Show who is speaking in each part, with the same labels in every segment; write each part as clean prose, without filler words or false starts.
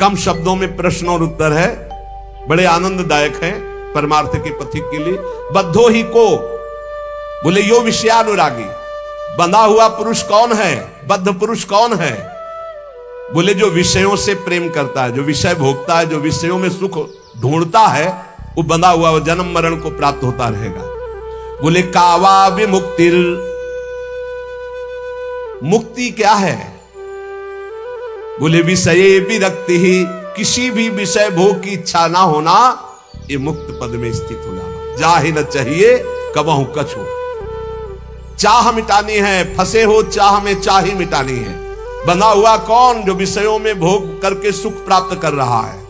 Speaker 1: कम शब्दों में प्रश्न और उत्तर है, बड़े आनंददायक हैं परमार्थ के पथिक के लिए। बद्धो ही को, बोले यो विषयानुरागी, बंधा हुआ पुरुष कौन है, बद्ध पुरुष कौन है? बोले जो विषयों से प्रेम करता है, जो विषय भोगता है, जो विषयों में सुख ढूंढता है, वो बंधा हुआ, वो जन्म मरण को प्राप्त होता रहेगा। बोले कावा विमुक्तिर, मुक्ति क्या है? बोले विषय विरक्ति ही, किसी भी विषय भोग की इच्छा ना होना, ये मुक्त पद में स्थित हो जाना। जा ही न चाहिए कबहू कछु, चाह मिटानी है, फंसे हो चाह में चाह ही मिटानी है। बंधा हुआ कौन? जो विषयों में भोग करके सुख प्राप्त कर रहा है।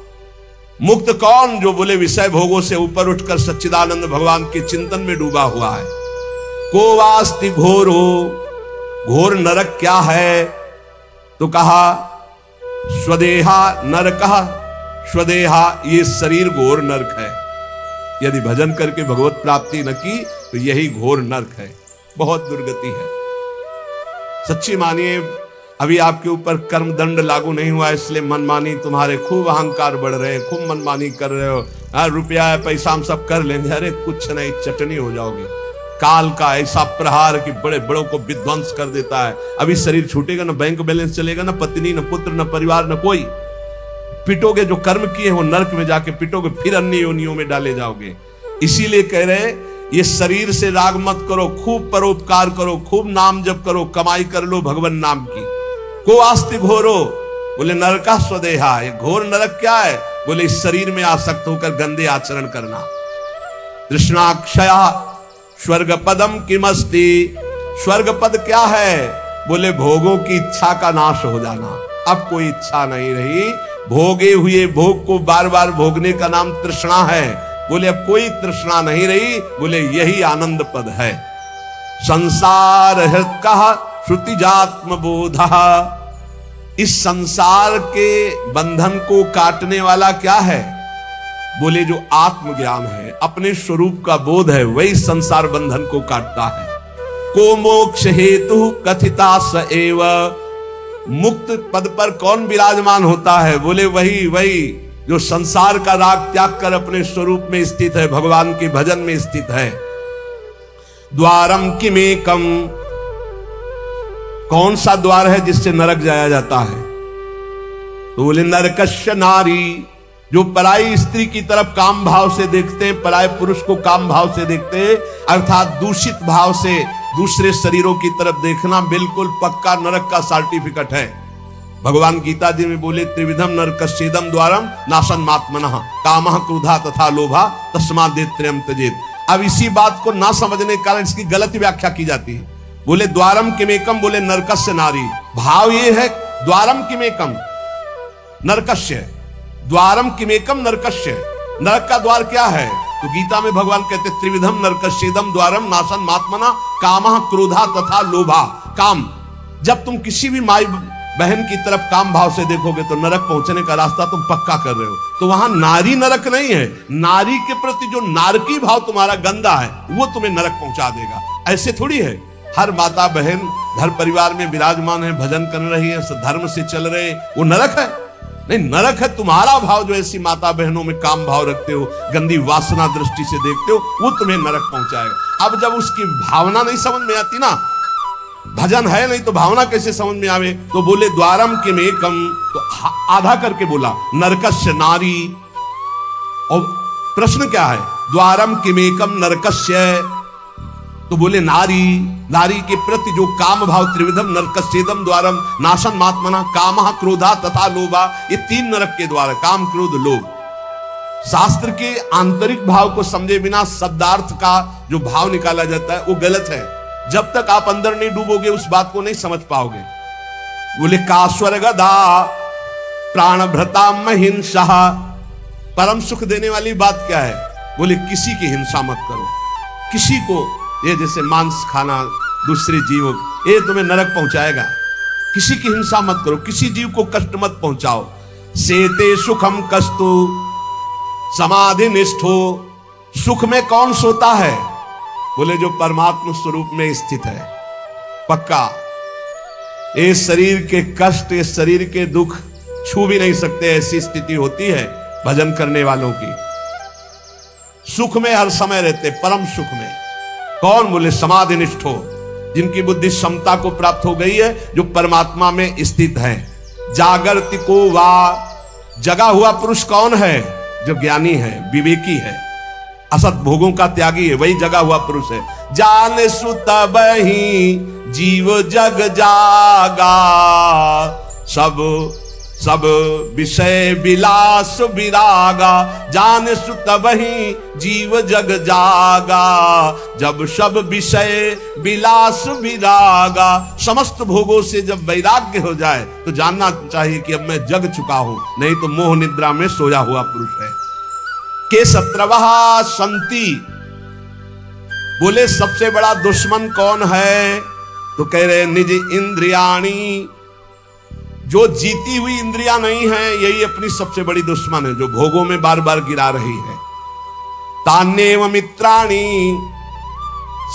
Speaker 1: मुक्त कौन? जो बोले विषय भोगों से ऊपर उठकर सच्चिदानंद भगवान के चिंतन में डूबा हुआ है। को वास्ति घोरो, घोर नरक क्या है? तो कहा स्वदेहा नरकः, स्वदेहा ये शरीर घोर नरक है। यदि भजन करके भगवत प्राप्ति न की तो यही घोर नरक है, बहुत दुर्गति है। सच्ची मानिए, अभी आपके ऊपर कर्म दंड लागू नहीं हुआ, इसलिए मनमानी तुम्हारे खूब अहंकार बढ़ रहे हैं, खूब मनमानी कर रहे हो। रुपया है, पैसा हम सब कर लेंगे, अरे कुछ नहीं, चटनी हो जाओगे। काल का ऐसा प्रहार कि बड़े बड़ों को विध्वंस कर देता है। अभी शरीर छूटेगा, ना बैंक बैलेंस चलेगा, ना पत्नी, ना पुत्र, ना परिवार, ना कोई। पिटोगे, जो कर्म किए हो नरक में जाके पिटोगे, फिर अन्य योनियों में डाले जाओगे। इसीलिए कह रहे ये शरीर से राग मत करो, खूब परोपकार करो, खूब नाम जप करो, कमाई कर लो भगवान नाम की। को आस्ति घोरो, बोले नरका स्वदेहा, ये घोर नरक क्या है? बोले इस शरीर में आसक्त होकर गंदे आचरण करना। तृष्णाक्षया स्वर्ग पदम किमस्ति, स्वर्ग पद क्या है? बोले भोगों की इच्छा का नाश हो जाना। अब कोई इच्छा नहीं रही, भोगे हुए भोग को बार बार भोगने का नाम तृष्णा है। बोले अब कोई तृष्णा नहीं रही, बोले यही आनंद पद है। संसार हृत्कः श्रुतिजात्म बोधा, इस संसार के बंधन को काटने वाला क्या है? बोले जो आत्मज्ञान है, अपने स्वरूप का बोध है, वही संसार बंधन को काटता है। को मोक्ष हेतु कथिता स एव, मुक्त पद पर कौन विराजमान होता है? बोले वही जो संसार का राग त्याग कर अपने स्वरूप में स्थित है, भगवान के भजन में स्थित है। द्वारम किमेकम, कौन सा द्वार है जिससे नरक जाया जाता है? तो बोले नरकस्य नारी, जो पराई स्त्री की तरफ काम भाव से देखते हैं, पराये पुरुष को काम भाव से देखते हैं, अर्थात दूषित भाव से दूसरे शरीरों की तरफ देखना, बिल्कुल पक्का नरक का सर्टिफिकेट है। भगवान गीता जी में बोले त्रिविधम नरकस्येदम द्वारम नाशनमात्मनः कामः क्रोधः तथा लोभः तस्मादेत्रयम् त्यजेत्। अब इसी बात को ना समझने के कारण इसकी गलत व्याख्या की जाती है। बोले द्वारम किमेकम, बोले नरकस्य नारी, भाव ये है द्वारम किमेकम नरकस्य, द्वारम किमेकम नरकस्य, नरक का द्वार क्या है? तो गीता में भगवान कहते त्रिविधम नरकस्येदम द्वारम नाशनमात्मनः कामः क्रोधः तथा लोभः। काम, जब तुम किसी भी माई बहन की तरफ काम भाव से देखोगे तो नरक पहुंचने का रास्ता तुम पक्का कर रहे हो। तो वहां नारी नरक नहीं है, नारी के प्रति जो नारकी भाव तुम्हारा गंदा है वो तुम्हें नरक पहुंचा देगा। ऐसे थोड़ी है, हर माता बहन घर परिवार में विराजमान है, भजन कर रही है, धर्म से चल रहे, वो नरक है? नहीं, नरक है तुम्हारा भाव जो ऐसी माता बहनों में काम भाव रखते हो, गंदी वासना दृष्टि से देखते हो, वो तुम्हें नरक पहुंचाएगा। अब जब उसकी भावना नहीं समझ में आती ना, भजन है नहीं तो भावना कैसे समझ में आवे? तो बोले द्वारम किमेकम, तो आधा करके बोला नरकस्य नारी। और प्रश्न क्या है? द्वारम किमेकम नरकस्य, तो बोले नारी, नारी के प्रति जो काम भाव, त्रिविधम नरकस्येदम द्वारम नाशनमात्मनः कामः क्रोधः तथा लोभः, ये तीन नरक के द्वार, काम क्रोध लोभ। शास्त्र के आंतरिक भाव को समझे बिना शब्दार्थ का जो भाव निकाला जाता है वो गलत है। जब तक आप अंदर नहीं डूबोगे उस बात को नहीं समझ पाओगे। बोले का स्वर्गदा प्राण भ्रता महिंसा, परम सुख देने वाली बात क्या है? बोले किसी की हिंसा मत करो, किसी को, ये जैसे मांस खाना दूसरे जीवों, ये तुम्हें नरक पहुंचाएगा। किसी की हिंसा मत करो, किसी जीव को कष्ट मत पहुंचाओ। सेते सुखम कस्तु समाधि निष्ठो, सुख में कौन सोता है? बोले जो परमात्मा स्वरूप में स्थित है, पक्का। ये शरीर के कष्ट, ये शरीर के दुख छू भी नहीं सकते, ऐसी स्थिति होती है भजन करने वालों की। सुख में हर समय रहते, परम सुख में। कौन? बोले समाधि निष्ठ हो, जिनकी बुद्धि क्षमता को प्राप्त हो गई है, जो परमात्मा में स्थित है। जागृति को वा, जगा हुआ पुरुष कौन है? जो ज्ञानी है, विवेकी है, असत भोगों का त्यागी है, वही जगा हुआ पुरुष है। जान सुत बही जीव जग जागा, सब विषय विलास विरागा। जान सुत बही जीव जग जागा, जब सब विषय विलास विरागा। समस्त भोगों से जब वैराग्य हो जाए तो जानना चाहिए कि अब मैं जग चुका हूं, नहीं तो मोह निद्रा में सोया हुआ पुरुष है। के शत्रवः संति, बोले सबसे बड़ा दुश्मन कौन है? तो कह रहे निज इंद्रियाणी, जो जीती हुई इंद्रियां नहीं है, यही अपनी सबसे बड़ी दुश्मन है, जो भोगों में बार बार गिरा रही है। तान्येव मित्राणी,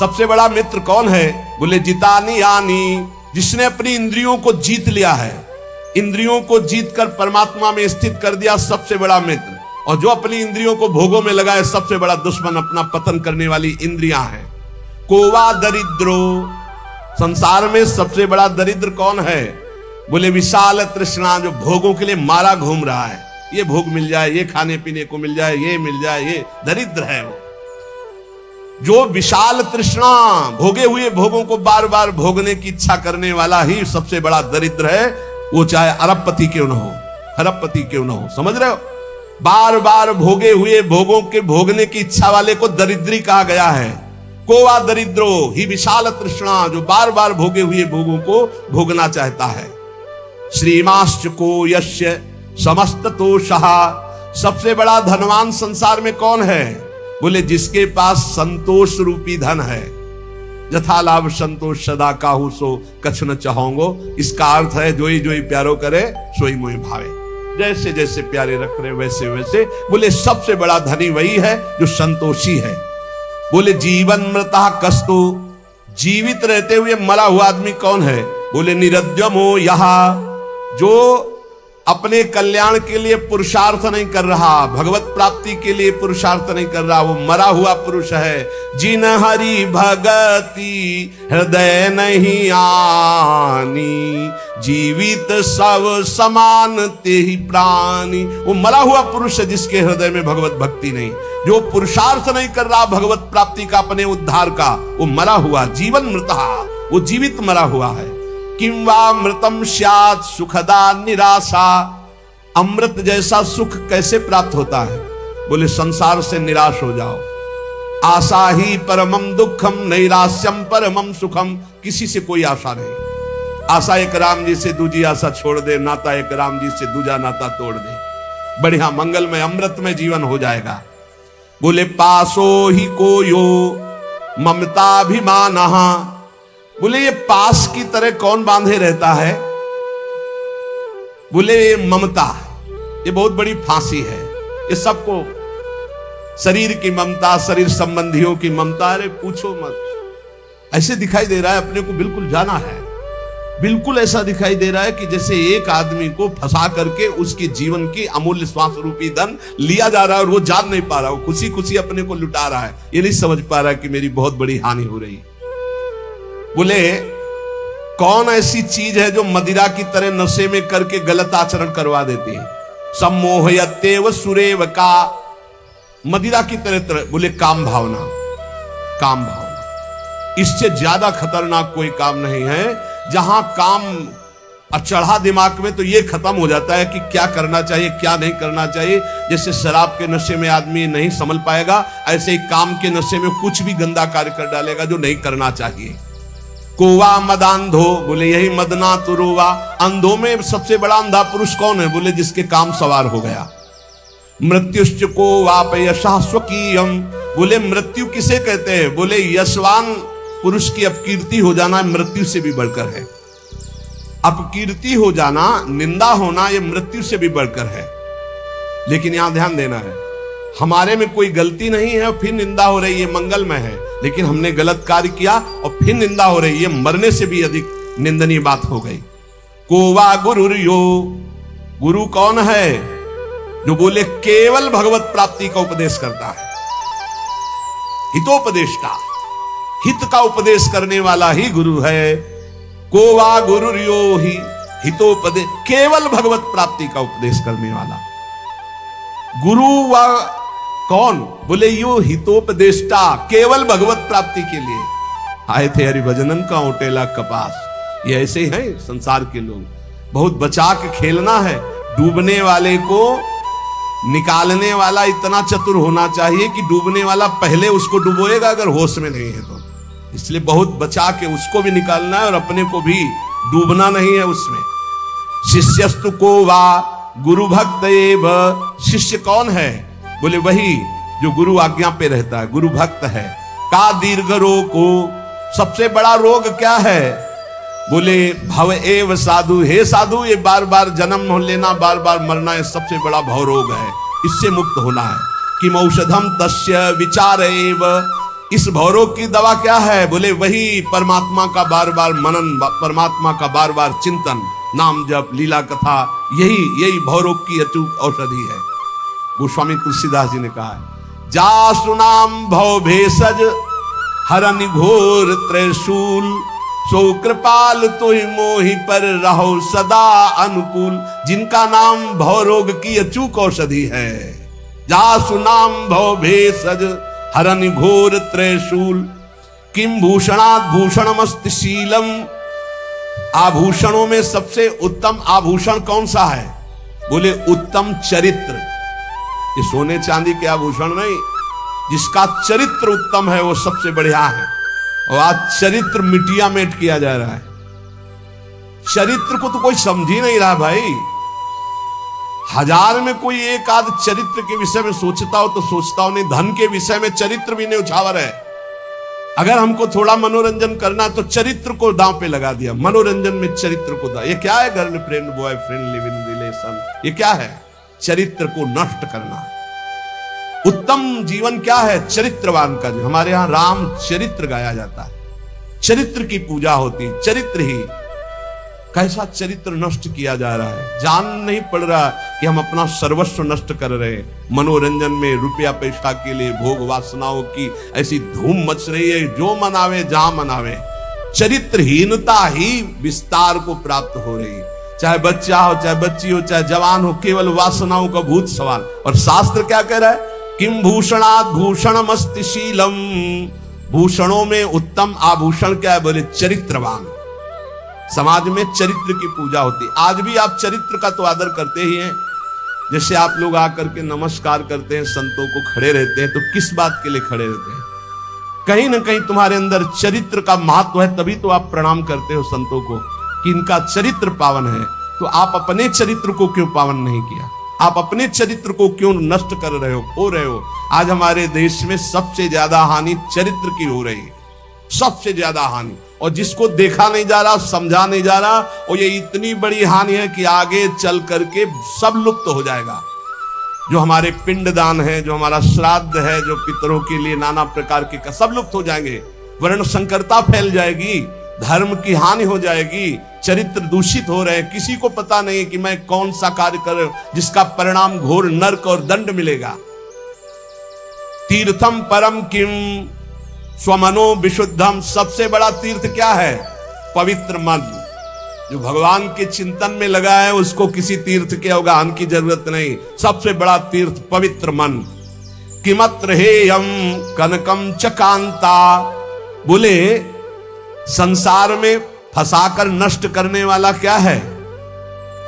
Speaker 1: सबसे बड़ा मित्र कौन है? बोले जितानी यानी, जिसने अपनी इंद्रियों को जीत लिया है, इंद्रियों को जीतकर परमात्मा में स्थित कर दिया, सबसे बड़ा मित्र। और जो अपनी इंद्रियों को भोगों में लगाए, सबसे बड़ा दुश्मन अपना पतन करने वाली इंद्रियां हैं। कोवा दरिद्रो, संसार में सबसे बड़ा दरिद्र कौन है? बोले विशाल तृष्णा, जो भोगों के लिए मारा घूम रहा है, ये भोग मिल जाए, ये खाने पीने को मिल जाए, ये मिल जाए, ये दरिद्र है वो। जो विशाल तृष्णा, भोगे हुए भोगों को बार बार भोगने की इच्छा करने वाला ही सबसे बड़ा दरिद्र है। वो चाहे अरबपति क्यों न हो, खरबपति क्यों न हो, समझ रहे हो? बार बार भोगे हुए भोगों के भोगने की इच्छा वाले को दरिद्री कहा गया है। कोवा दरिद्रो ही विशाल तृष्णा, जो बार बार भोगे हुए भोगों को भोगना चाहता है। श्रीमाश्च को यस्य समस्त तोषः, सबसे बड़ा धनवान संसार में कौन है? बोले जिसके पास संतोष रूपी धन है। यथा लाभ संतोष सदा काहू सो कछ न चाहोंगो। इसका अर्थ है जोई जोई प्यारो करे सोई मोहि भावे, जैसे जैसे प्यारे रख रहे वैसे वैसे। बोले सबसे बड़ा धनी वही है जो संतोषी है। बोले जीवन मृता कस्तु, जीवित रहते हुए मरा हुआ आदमी कौन है? बोले निरद्यमो यहा, जो अपने कल्याण के लिए पुरुषार्थ नहीं कर रहा, भगवत प्राप्ति के लिए पुरुषार्थ नहीं कर रहा, वो मरा हुआ पुरुष है। जिन हरि भगति हृदय नहीं आनी, जीवित सब समान ते ही प्राणी। वो मरा हुआ पुरुष है जिसके हृदय में भगवत भक्ति नहीं, जो पुरुषार्थ नहीं कर रहा भगवत प्राप्ति का, अपने उद्धार का, वो मरा हुआ। जीवन मृतः, वो जीवित मरा हुआ है। किं वा मृतम स्यात् सुखदा निराशा, अमृत जैसा सुख कैसे प्राप्त होता है? बोले संसार से निराश हो जाओ। आशा ही परमम दुखम नैराश्यम परमम सुखम, किसी से कोई आशा नहीं। आशा एक राम जी से दूजी आशा छोड़ दे, नाता एक राम जी से दूजा नाता तोड़ दे, बढ़िया मंगलमय अमृतमय जीवन हो जाएगा। बोले पासो ही कोयो ममताभिमानः, बोले ये पास की तरह कौन बांधे रहता है? बोले ममता, ये बहुत बड़ी फांसी है। ये सबको शरीर की ममता, शरीर संबंधियों की ममता, अरे पूछो मत। ऐसे दिखाई दे रहा है अपने को बिल्कुल जाना है, बिल्कुल ऐसा दिखाई दे रहा है कि जैसे एक आदमी को फंसा करके उसके जीवन की अमूल्य श्वास रूपी धन लिया जा रहा है और वो जान नहीं पा रहा, वो खुशी खुशी अपने को लुटा रहा है। ये नहीं समझ पा रहा है कि मेरी बहुत बड़ी हानि हो रही है। बोले कौन ऐसी चीज है जो मदिरा की तरह नशे में करके गलत आचरण करवा देती है? सम्मोहयत्येव सुरेव का, मदिरा की तरह। बोले काम भावना, काम भावना, इससे ज्यादा खतरनाक कोई काम नहीं है। जहां काम चढ़ा दिमाग में तो ये खत्म हो जाता है कि क्या करना चाहिए क्या नहीं करना चाहिए। जैसे शराब के नशे में आदमी नहीं संभल पाएगा, ऐसे ही काम के नशे में कुछ भी गंदा कार्य कर डालेगा जो नहीं करना चाहिए। कोवा मदांधो, बोले यही मदना तुरुवा, अंधों में सबसे बड़ा अंधा पुरुष कौन है? बोले जिसके काम सवार हो गया। मृत्युश्च को वाप यशः स्वकीयम, बोले मृत्यु किसे कहते हैं? बोले यशवान पुरुष की अपकीर्ति हो जाना मृत्यु से भी बढ़कर है। अपकीर्ति हो जाना, निंदा होना, ये मृत्यु से भी बढ़कर है। लेकिन यहां ध्यान देना है, हमारे में कोई गलती नहीं है और फिर निंदा हो रही है, मंगलमय है। लेकिन हमने गलत कार्य किया और फिर निंदा हो रही है, मरने से भी अधिक निंदनीय बात हो गई। कोवा गुरुर्यो, गुरु कौन है? जो बोले केवल भगवत प्राप्ति का उपदेश करता है। हितोपदेष्टा, हित का उपदेश करने वाला ही गुरु है। को वा गुरु यो ही हितोपदेश, केवल भगवत प्राप्ति का उपदेश करने वाला गुरु। वा कौन? बोले यो हितोपदेष्टा, केवल भगवत प्राप्ति के लिए आए थे। हरिभजनन का ओटेला कपास, ये ऐसे ही हैं संसार के लोग। बहुत बचा के खेलना है। डूबने वाले को निकालने वाला इतना चतुर होना चाहिए कि डूबने वाला पहले उसको डुबोएगा अगर होश में नहीं है तो। इसलिए बहुत बचा के उसको भी निकालना है और अपने को भी डूबना नहीं है उसमें। शिष्यस्तु को वा गुरु भक्त एव, शिष्य कौन है? बोले वही जो गुरु आज्ञा पे रहता है, गुरु भक्त है। का दीर्घ रोग को, सबसे बड़ा रोग क्या है? बोले भव एव साधु, हे साधु ये बार बार जन्म लेना, बार बार मरना, ये सबसे बड़ा भव रोग है, इससे मुक्त होना है। किम औषधम तस्य विचार एव, इस भव रोग की दवा क्या है? बोले वही परमात्मा का बार बार मनन, परमात्मा का बार बार चिंतन, नाम जप, लीला कथा, यही भव रोग की अचूक औषधि है। गोस्वामी तुलसीदास जी ने कहा है, जा सुनाम भव भेषज हरनि घोर त्रिशूल, सो कृपाल तोहि मोहि पर रहो सदा अनुकूल। जिनका नाम भव रोग की अचूक औषधि है। जा सुनाम भव भेषज हरनि घोर त्रिशूल, किम भूषणात् भूषणमस्ति शीलम, आभूषणों में सबसे उत्तम आभूषण कौन सा है? बोले उत्तम चरित्र। ये सोने चांदी के आभूषण नहीं, जिसका चरित्र उत्तम है वो सबसे बढ़िया है। और आज चरित्र मिटिया मेट किया जा रहा है। चरित्र को तो कोई समझ ही नहीं रहा भाई। हजार में कोई एक आध चरित्र के विषय में सोचता हो तो सोचता हो, नहीं धन के विषय में चरित्र भी नहीं उछावर है। अगर हमको थोड़ा मनोरंजन करना तो चरित्र को दांव पे लगा दिया। मनोरंजन में चरित्र को दांव, ये क्या है? Girlfriend boyfriend live in relation, ये क्या है? चरित्र को नष्ट करना। उत्तम जीवन क्या है? चरित्रवान का। जो हमारे यहां राम चरित्र गाया जाता है, चरित्र की पूजा होती है। चरित्र ही, कैसा चरित्र नष्ट किया जा रहा है। जान नहीं पड़ रहा कि हम अपना सर्वस्व नष्ट कर रहे हैं। मनोरंजन में रुपया पैसा के लिए भोग वासनाओं की ऐसी धूम मच रही है, जो मनावे जहां मनावे। चरित्रहीनता ही विस्तार को प्राप्त हो रही है। चाहे बच्चा हो, चाहे बच्ची हो, चाहे जवान हो, केवल वासनाओं का भूत सवाल। और शास्त्र क्या कह रहा है? किम भूषणात् भूषणमस्ति शीलम, भूषणों में उत्तम आभूषण क्या है? बोले चरित्रवान। समाज में चरित्र की पूजा होती है। आज भी आप चरित्र का तो आदर करते ही हैं। जैसे आप लोग आकर के नमस्कार करते हैं, संतों को खड़े रहते हैं, तो किस बात के लिए खड़े रहते हैं? कहीं ना कहीं तुम्हारे अंदर चरित्र का महत्व है, तभी तो आप प्रणाम करते हो संतों को कि इनका चरित्र पावन है। तो आप अपने चरित्र को क्यों पावन नहीं किया? आप अपने चरित्र को क्यों नष्ट कर रहे हो, खो रहे हो? आज हमारे देश में सबसे ज्यादा हानि चरित्र की हो रही है, सबसे ज्यादा हानि। और जिसको देखा नहीं जा रहा, समझा नहीं जा रहा, और ये इतनी बड़ी हानि है कि आगे चल करके सब लुप्त हो जाएगा। जो हमारे पिंडदान है, जो हमारा श्राद्ध है, जो पितरों के लिए नाना प्रकार के, सब लुप्त हो जाएंगे। वर्ण संकरता फैल जाएगी, धर्म की हानि हो जाएगी, चरित्र दूषित हो रहे हैं। किसी को पता नहीं कि मैं कौन सा कार्य कर रहा हूं जिसका परिणाम घोर नरक और दंड मिलेगा। तीर्थम परम किम स्वमनो विशुद्धम, सबसे बड़ा तीर्थ क्या है? पवित्र मन। जो भगवान के चिंतन में लगा है उसको किसी तीर्थ के अवगाहन की जरूरत नहीं। सबसे बड़ा तीर्थ पवित्र मन। किमत्र हेयम कनकम चकांता, बोले संसार में फंसाकर नष्ट करने वाला क्या है?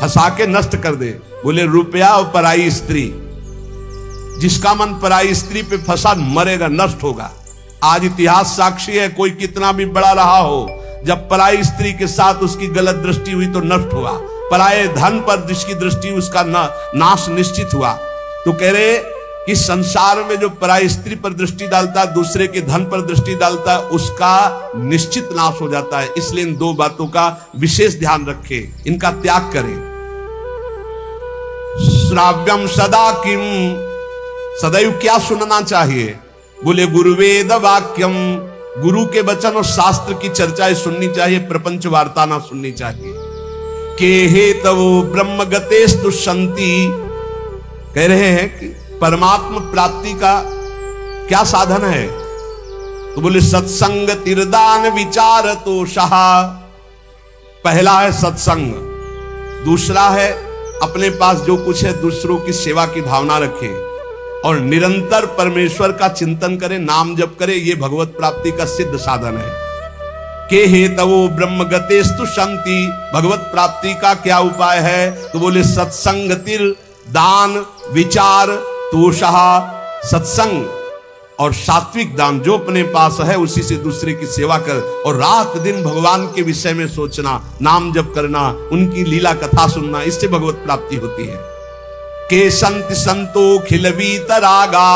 Speaker 1: फंसा के नष्ट कर दे। बोले रुपया और पराई स्त्री। जिसका मन पराई स्त्री पे फंसा मरेगा, नष्ट होगा। आज इतिहास साक्षी है, कोई कितना भी बड़ा रहा हो, जब पराई स्त्री के साथ उसकी गलत दृष्टि हुई तो नष्ट हुआ। पराये धन पर जिसकी दृष्टि, उसका नाश निश्चित हुआ। तो कह रहे कि संसार में जो पराई स्त्री पर दृष्टि डालता है, दूसरे के धन पर दृष्टि डालता है, उसका निश्चित नाश हो जाता है। इसलिए इन दो बातों का विशेष ध्यान रखें, इनका त्याग करें। श्राव्यम सदा किम, सदैव क्या सुनना चाहिए? बोले गुरुवेद वाक्यम, गुरु के वचन और शास्त्र की चर्चाएं सुननी चाहिए, प्रपंच वार्ता ना सुननी चाहिए। के हेतवो ब्रह्म गतेस्तु शांति। कह रहे हैं कि परमात्मा प्राप्ति का क्या साधन है? तो बोले सत्संग तिरदान विचार तो सहा। पहला है सत्संग, दूसरा है अपने पास जो कुछ है दूसरों की सेवा की भावना रखे और निरंतर परमेश्वर का चिंतन करे, नाम जप करे। ये भगवत प्राप्ति का सिद्ध साधन है। के हेतवो ब्रह्म गतेस्तु शांति। भगवत प्राप्ति का क्या उपाय है? तो बोले सत्संग तिर दान विचार तोषा। सत्संग और सात्विक दान जो अपने पास है उसी से दूसरे की सेवा कर और रात दिन भगवान के विषय में सोचना, नाम जप करना, उनकी लीला कथा सुनना, इससे भगवत प्राप्ति होती है। के संत संतो खिलवीतरागा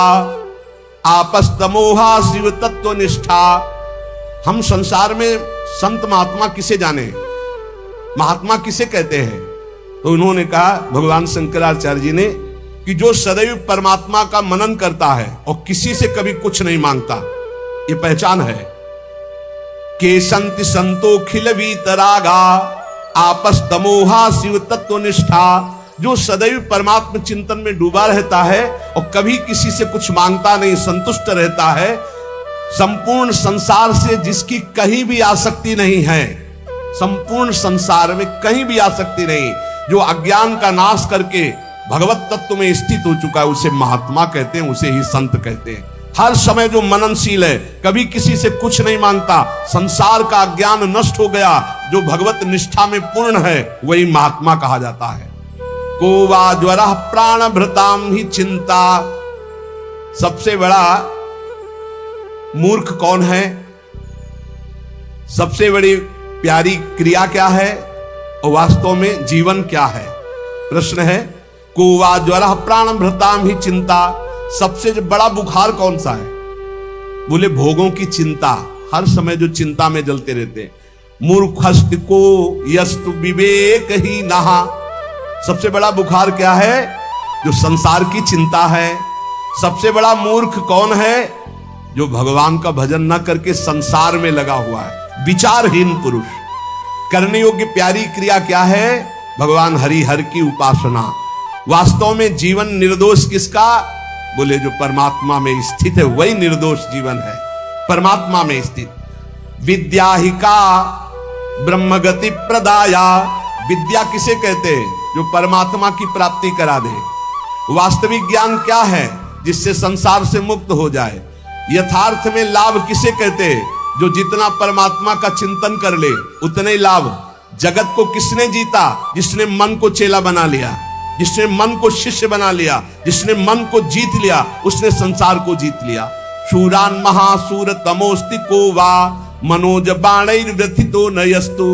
Speaker 1: आपस्तमोहा शिव तत्व निष्ठा। हम संसार में संत महात्मा किसे जाने, महात्मा किसे कहते हैं? तो उन्होंने कहा भगवान शंकराचार्य जी ने कि जो सदैव परमात्मा का मनन करता है और किसी से कभी कुछ नहीं मांगता, ये पहचान है। के संत संतो खिल वीतरागा आपस तमोहा शिव तत्व निष्ठा। जो सदैव परमात्मा चिंतन में डूबा रहता है और कभी किसी से कुछ मांगता नहीं, संतुष्ट रहता है, संपूर्ण संसार से जिसकी कहीं भी आसक्ति नहीं है, संपूर्ण संसार में कहीं भी आसक्ति नहीं, जो अज्ञान का नाश करके भगवत तत्व में स्थित हो चुका है, उसे महात्मा कहते हैं, उसे ही संत कहते हैं। हर समय जो मननशील है, कभी किसी से कुछ नहीं मांगता, संसार का अज्ञान नष्ट हो गया, जो भगवत निष्ठा में पूर्ण है, वही महात्मा कहा जाता है। को वा ज्वरः प्राण भृताम ही चिंता। सबसे बड़ा मूर्ख कौन है? सबसे बड़ी प्यारी क्रिया क्या है और वास्तव में जीवन क्या है? प्रश्न है। को वा ज्वरः प्राण भृताम ही चिंता। सबसे बड़ा बुखार कौन सा है? बोले भोगों की चिंता, हर समय जो चिंता में जलते रहते हैं। मूर्खस्त को यस्तु विवेक ही नहा। सबसे बड़ा बुखार क्या है? जो संसार की चिंता है। सबसे बड़ा मूर्ख कौन है? जो भगवान का भजन न करके संसार में लगा हुआ है, विचारहीन पुरुष। करने योग्य प्यारी क्रिया क्या है? भगवान हरि हर की उपासना। वास्तव में जीवन निर्दोष किसका? बोले जो परमात्मा में स्थित है वही निर्दोष जीवन है, परमात्मा में स्थित। विद्या ही का ब्रह्मगति प्रदाया। विद्या किसे कहते हैं? जो परमात्मा की प्राप्ति करा दे। वास्तविक ज्ञान क्या है? जिससे संसार से मुक्त हो जाए। यथार्थ में लाभ किसे कहते हैं? जो जितना परमात्मा का चिंतन कर ले उतने ही लाभ। जगत को किसने जीता? जिसने मन को चेला बना लिया, जिसने मन को शिष्य बना लिया, जिसने मन को जीत लिया, उसने संसार को जीत लिया। शूरान महासूर तमोस्ति को वा मनोज बाणैर व्यथितो नयस्तु।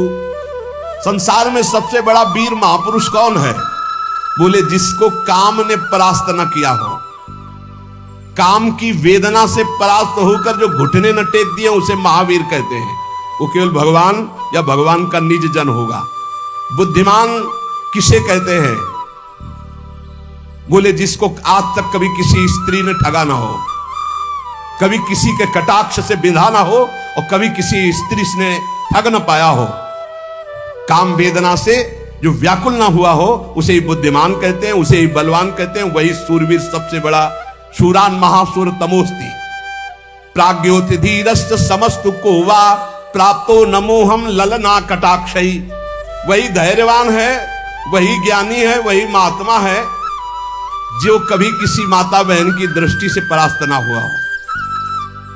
Speaker 1: संसार में सबसे बड़ा वीर महापुरुष कौन है? बोले जिसको काम ने परास्त न किया हो, काम की वेदना से परास्त होकर जो घुटने न टेक दिए, उसे महावीर कहते हैं। वो केवल भगवान या भगवान का निज जन होगा। बुद्धिमान किसे कहते हैं? बोले जिसको आज तक कभी किसी स्त्री ने ठगा ना हो, कभी किसी के कटाक्ष से बिंधा ना हो और कभी किसी स्त्री ने ठग न पाया हो, काम वेदना से जो व्याकुल ना हुआ हो, उसे ही बुद्धिमान कहते हैं, उसे ही बलवान कहते हैं। वही सूरवीर सबसे बड़ा। शूरान महासूर तमोस्ति प्राज्ञोति धीरस्य समस्तु को वा प्राप्तो नमोहम ललना कटाक्षई। वही धैर्यवान है, वही ज्ञानी है, वही महात्मा है जो कभी किसी माता बहन की दृष्टि से परास्त ना हुआ हो।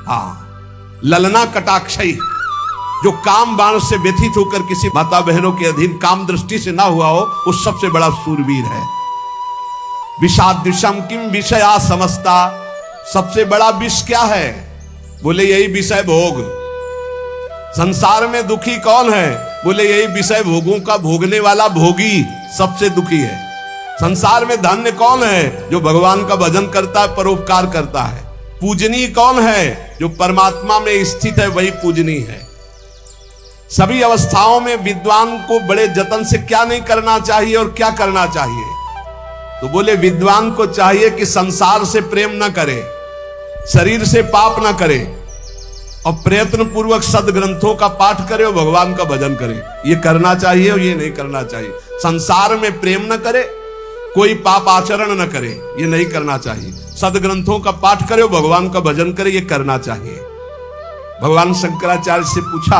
Speaker 1: हाँ, ललना कटाक्षई, जो काम बाण से व्यथित होकर किसी माता बहनों के अधीन काम दृष्टि से ना हुआ हो, वो सबसे बड़ा सूरवीर है। विषादृशम किम विषया समस्ता। सबसे बड़ा विष क्या है? बोले यही विषय भोग। संसार में दुखी कौन है? बोले यही विषय भोगों का भोगने वाला भोगी सबसे दुखी है। संसार में धन्य कौन है? जो भगवान का भजन करता है, परोपकार करता है। पूजनीय कौन है? जो परमात्मा में स्थित है, वही पूजनीय है। सभी अवस्थाओं में विद्वान को बड़े जतन से क्या नहीं करना चाहिए और क्या करना चाहिए? तो बोले विद्वान को चाहिए कि संसार से प्रेम न करे, शरीर से पाप न करे, और प्रयत्न पूर्वक सदग्रंथों का पाठ करे और भगवान का भजन करे। ये करना चाहिए और ये नहीं करना चाहिए। संसार में प्रेम न करे, कोई पाप आचरण न करे, ये नहीं करना चाहिए। सदग्रंथों का पाठ करे और भगवान का भजन करे, ये करना चाहिए। भगवान शंकराचार्य से पूछा,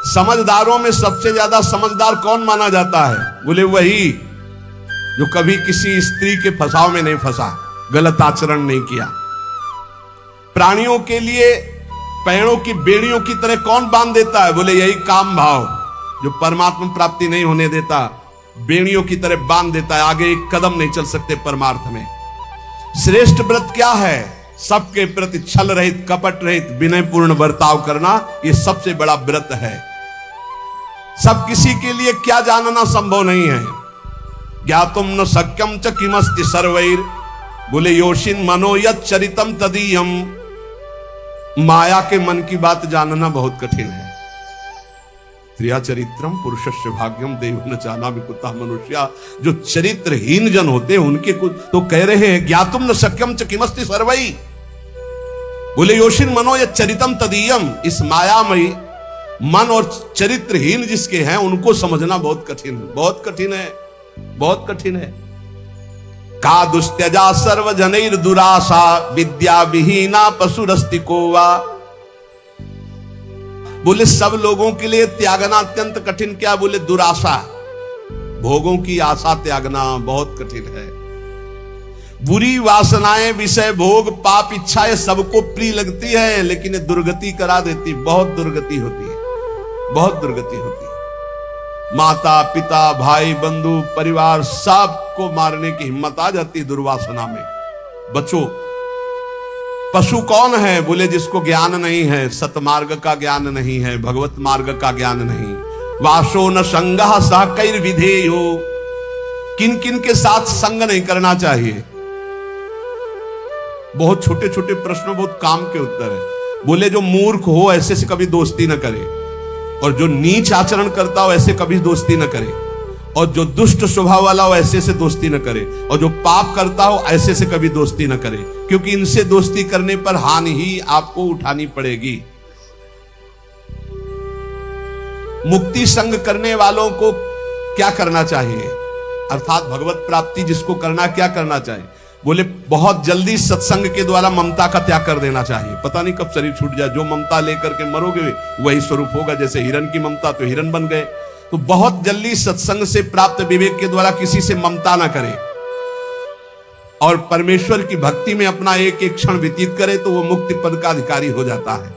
Speaker 1: समझदारों में सबसे ज्यादा समझदार कौन माना जाता है? बोले वही जो कभी किसी स्त्री के फंसाव में नहीं फंसा, गलत आचरण नहीं किया। प्राणियों के लिए पैरों की बेड़ियों की तरह कौन बांध देता है? बोले यही काम भाव, जो परमात्मा प्राप्ति नहीं होने देता, बेड़ियों की तरह बांध देता है, आगे एक कदम नहीं चल सकते परमार्थ में। श्रेष्ठ व्रत क्या है? सबके प्रति छल रहित, कपट रहित, विनयपूर्ण बर्ताव करना, यह सबसे बड़ा व्रत है। सब किसी के लिए क्या जानना संभव नहीं है। ज्ञातुम न शक्यम च किमस्ति सर्वैर, बोले योषिन मनो यत् चरितम तदीयम। माया के मन की बात जानना बहुत कठिन है। त्रिया चरित्रम पुरुषस्य भाग्यम देव न जाना विकुता मनुष्या। जो चरित्रहीन जन होते हैं उनके कुछ तो कह रहे हैं, ज्ञातुम न शक्यम च किमस्ति सर्वैर, बोले योषिन मनो यत् चरितम तदीयम। इस मायामयी मन और चरित्रहीन जिसके हैं उनको समझना बहुत कठिन है, बहुत कठिन है, बहुत कठिन है। का दुस्त्यजा सर्वजनैर दुराशा, विद्या विहीना पशुरस्ति कोवा। बोले सब लोगों के लिए त्यागना अत्यंत कठिन क्या? बोले दुराशा, भोगों की आशा त्यागना बहुत कठिन है। बुरी वासनाएं, विषय भोग, पाप इच्छाएं सबको प्रिय लगती है, लेकिन ये दुर्गति करा देती, बहुत दुर्गति होती है, बहुत दुर्गति होती है। माता पिता भाई बंधु परिवार सबको मारने की हिम्मत आ जाती है दुर्वासना में। बचो। पशु कौन है? बोले जिसको ज्ञान नहीं है, सतमार्ग का ज्ञान नहीं है, भगवत मार्ग का ज्ञान नहीं। वासो न संगः सहकैर विधेयो, किन किन के साथ संग नहीं करना चाहिए। बहुत छोटे छोटे प्रश्न, बहुत काम के उत्तर है। बोले जो मूर्ख हो ऐसे से कभी दोस्ती न करे, और जो नीच आचरण करता हो ऐसे कभी दोस्ती न करे, और जो दुष्ट स्वभाव वाला हो ऐसे से दोस्ती न करे, और जो पाप करता हो ऐसे से कभी दोस्ती न करे, क्योंकि इनसे दोस्ती करने पर हानि ही आपको उठानी पड़ेगी। मुक्ति संग करने वालों को क्या करना चाहिए? अर्थात भगवत प्राप्ति जिसको करना, क्या करना चाहिए? बोले बहुत जल्दी सत्संग के द्वारा ममता का त्याग कर देना चाहिए। पता नहीं कब शरीर छूट जाए, जो ममता लेकर के मरोगे वही स्वरूप होगा। जैसे हिरण की ममता, तो हिरण बन गए। तो बहुत जल्दी सत्संग से प्राप्त विवेक के द्वारा किसी से ममता ना करे, और परमेश्वर की भक्ति में अपना एक एक क्षण व्यतीत करे, तो वो मुक्ति पद का अधिकारी हो जाता है।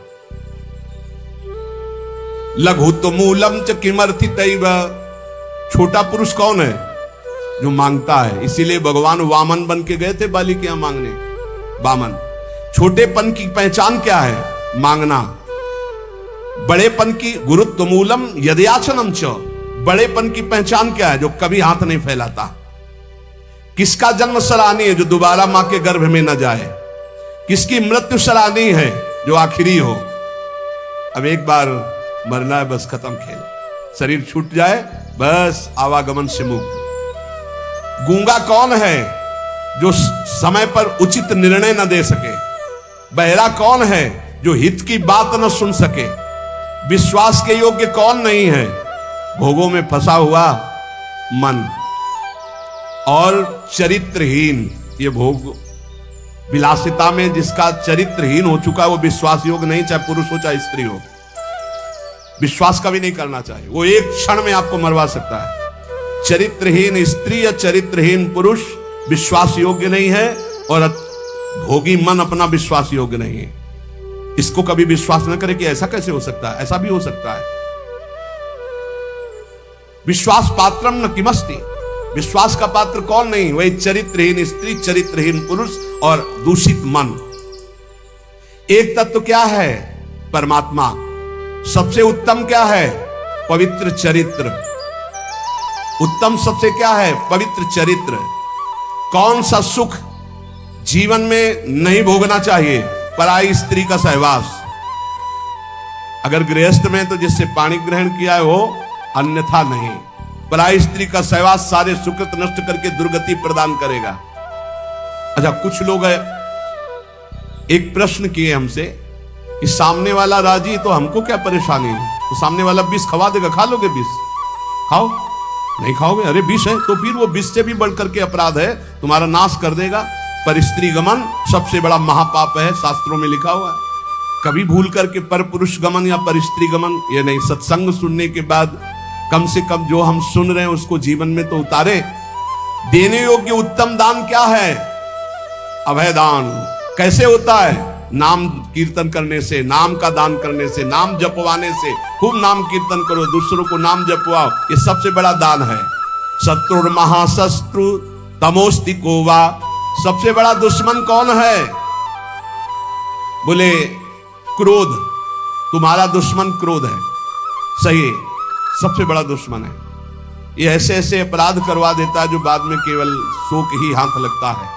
Speaker 1: लघु तो मूलम च किमर्थितैव, छोटा पुरुष कौन है? जो मांगता है। इसीलिए भगवान वामन बन के गए थे बाली के यहां मांगने। वामन, छोटेपन की पहचान क्या है? मांगना। बड़ेपन की गुरुत्व मूलम यदयाचनम च, बड़ेपन की पहचान क्या है? जो कभी हाथ नहीं फैलाता। किसका जन्म सराहनीय है? जो दोबारा मां के गर्भ में न जाए। किसकी मृत्यु सराहनीय है? जो आखिरी हो। अब एक बार मरना है, बस खत्म खेल। शरीर छूट जाए, बस आवागमन से मुक्त। गूंगा कौन है? जो समय पर उचित निर्णय न दे सके। बहरा कौन है? जो हित की बात न सुन सके। विश्वास के योग्य कौन नहीं है? भोगों में फंसा हुआ मन। और चरित्रहीन, ये भोग विलासिता में जिसका चरित्रहीन हो चुका है, वो विश्वास योग्य नहीं, चाहे पुरुष हो चाहे स्त्री हो। विश्वास कभी नहीं करना चाहिए, वो एक क्षण में आपको मरवा सकता है। चरित्रहीन स्त्री या चरित्रहीन पुरुष विश्वास योग्य नहीं है, और भोगी मन अपना विश्वास योग्य नहीं है। इसको कभी विश्वास न करे कि ऐसा कैसे हो सकता है, ऐसा भी हो सकता है। विश्वास पात्रम न किमस्ति, विश्वास का पात्र कौन नहीं? वही चरित्रहीन स्त्री, चरित्रहीन पुरुष और दूषित मन। एक तत्व क्या है? परमात्मा। सबसे उत्तम क्या है? पवित्र चरित्र। उत्तम सबसे क्या है? पवित्र चरित्र। कौन सा सुख जीवन में नहीं भोगना चाहिए? पराई स्त्री का सहवास। अगर गृहस्थ में तो जिससे पानी ग्रहण किया है वो, अन्यथा नहीं। पराई स्त्री का सहवास सारे सुकृत नष्ट करके दुर्गति प्रदान करेगा। अच्छा, कुछ लोग एक प्रश्न किए हमसे कि सामने वाला राजी तो हमको क्या परेशानी है, तो सामने वाला विष खवा देगा, खा लोगे विष? खाओ, नहीं खाओगे, अरे विष है, तो फिर वो विष से भी बढ़कर के अपराध है, तुम्हारा नाश कर देगा। पर स्त्री गमन सबसे बड़ा महापाप है, शास्त्रों में लिखा हुआ है। कभी भूल करके पर पुरुष गमन या पर स्त्री गमन ये नहीं। सत्संग सुनने के बाद कम से कम जो हम सुन रहे हैं उसको जीवन में तो उतारे। देने योग्य उत्तम दान क्या है? अभय दान। कैसे होता है? नाम कीर्तन करने से, नाम का दान करने से, नाम जपवाने से। खूब नाम कीर्तन करो, दूसरों को नाम जपवाओ, ये सबसे बड़ा दान है। शत्रु महाशत्रु तमोस्ति कोवा। सबसे बड़ा दुश्मन कौन है? बोले क्रोध। तुम्हारा दुश्मन क्रोध है, सही है, सबसे बड़ा दुश्मन है। ये ऐसे ऐसे अपराध करवा देता है जो बाद में केवल शोक ही हाथ लगता है,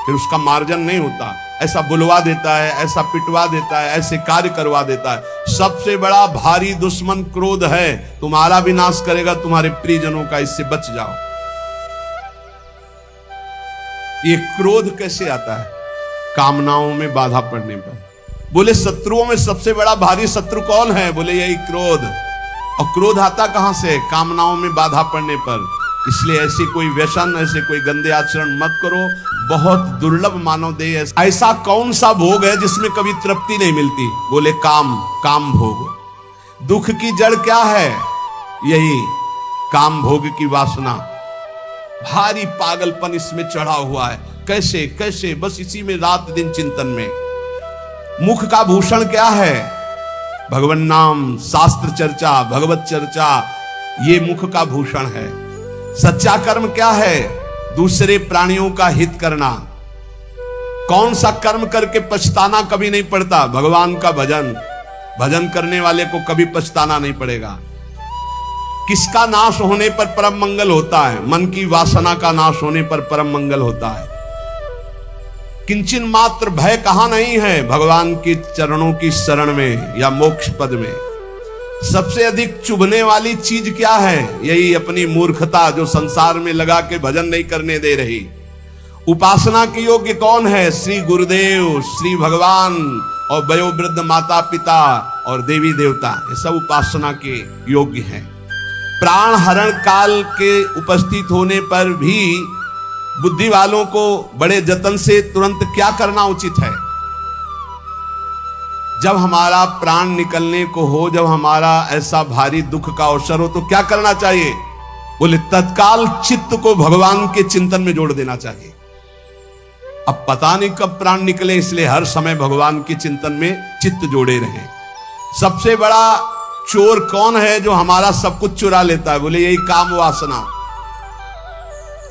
Speaker 1: फिर उसका मार्जन नहीं होता। ऐसा बुलवा देता है, ऐसा पिटवा देता है, ऐसे कार्य करवा देता है। सबसे बड़ा भारी दुश्मन क्रोध है, तुम्हारा विनाश करेगा, तुम्हारे प्रियजनों का। इससे बच जाओ। ये क्रोध कैसे आता है? कामनाओं में बाधा पड़ने पर। बोले शत्रुओं में सबसे बड़ा भारी शत्रु कौन है? बोले यही क्रोध। और क्रोध आता कहां से? कामनाओं में बाधा पड़ने पर। इसलिए ऐसे कोई व्यसन, ऐसे कोई गंदे आचरण मत करो। बहुत दुर्लभ मानव देह। ऐसा कौन सा भोग है जिसमें कभी तृप्ति नहीं मिलती? बोले काम, काम भोग। दुख की जड़ क्या है? यही काम भोग की वासना। भारी पागलपन इसमें चढ़ा हुआ है। कैसे कैसे? बस इसी में रात दिन चिंतन में। मुख का भूषण क्या है? भगवान नाम, शास्त्र चर्चा, भगवत चर्चा, ये मुख का भूषण है। सच्चा कर्म क्या है? दूसरे प्राणियों का हित करना। कौन सा कर्म करके पछताना कभी नहीं पड़ता? भगवान का भजन। भजन करने वाले को कभी पछताना नहीं पड़ेगा। किसका नाश होने पर परम मंगल होता है? मन की वासना का नाश होने पर परम मंगल होता है। किंचन मात्र भय कहां नहीं है? भगवान के चरणों की शरण में या मोक्ष पद में। सबसे अधिक चुभने वाली चीज क्या है? यही अपनी मूर्खता, जो संसार में लगा के भजन नहीं करने दे रही। उपासना के योग्य कौन है? श्री गुरुदेव, श्री भगवान और वयोवृद्ध माता पिता और देवी देवता, ये सब उपासना के योग्य हैं। प्राण हरण काल के उपस्थित होने पर भी बुद्धि वालों को बड़े जतन से तुरंत क्या करना उचित है? जब हमारा प्राण निकलने को हो, जब हमारा ऐसा भारी दुख का अवसर हो, तो क्या करना चाहिए? बोले तत्काल चित्त को भगवान के चिंतन में जोड़ देना चाहिए। अब पता नहीं कब प्राण निकले, इसलिए हर समय भगवान के चिंतन में चित्त जोड़े रहे। सबसे बड़ा चोर कौन है जो हमारा सब कुछ चुरा लेता है? बोले यही काम वासना।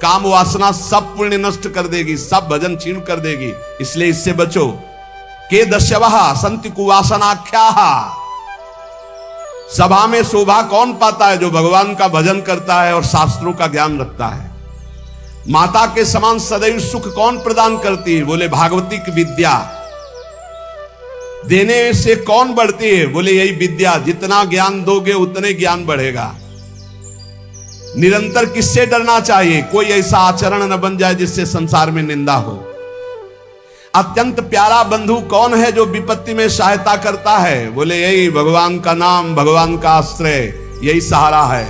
Speaker 1: काम वासना सब पुण्य नष्ट कर देगी, सब भजन छीन कर देगी। इसलिए इससे बचो। के दस्यवः सन्ति कुवासनाख्याः। सभा में शोभा कौन पाता है? जो भगवान का भजन करता है और शास्त्रों का ज्ञान रखता है। माता के समान सदैव सुख कौन प्रदान करती है? बोले भागवतिक विद्या। देने से कौन बढ़ती है? बोले यही विद्या। जितना ज्ञान दोगे उतने ज्ञान बढ़ेगा। निरंतर किससे डरना चाहिए? कोई ऐसा आचरण न बन जाए जिससे संसार में निंदा हो। अत्यंत प्यारा बंधु कौन है जो विपत्ति में सहायता करता है? बोले यही भगवान का नाम, भगवान का आश्रय, यही सहारा है।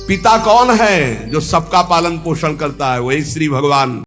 Speaker 1: पिता कौन है जो सबका पालन पोषण करता है? वही श्री भगवान।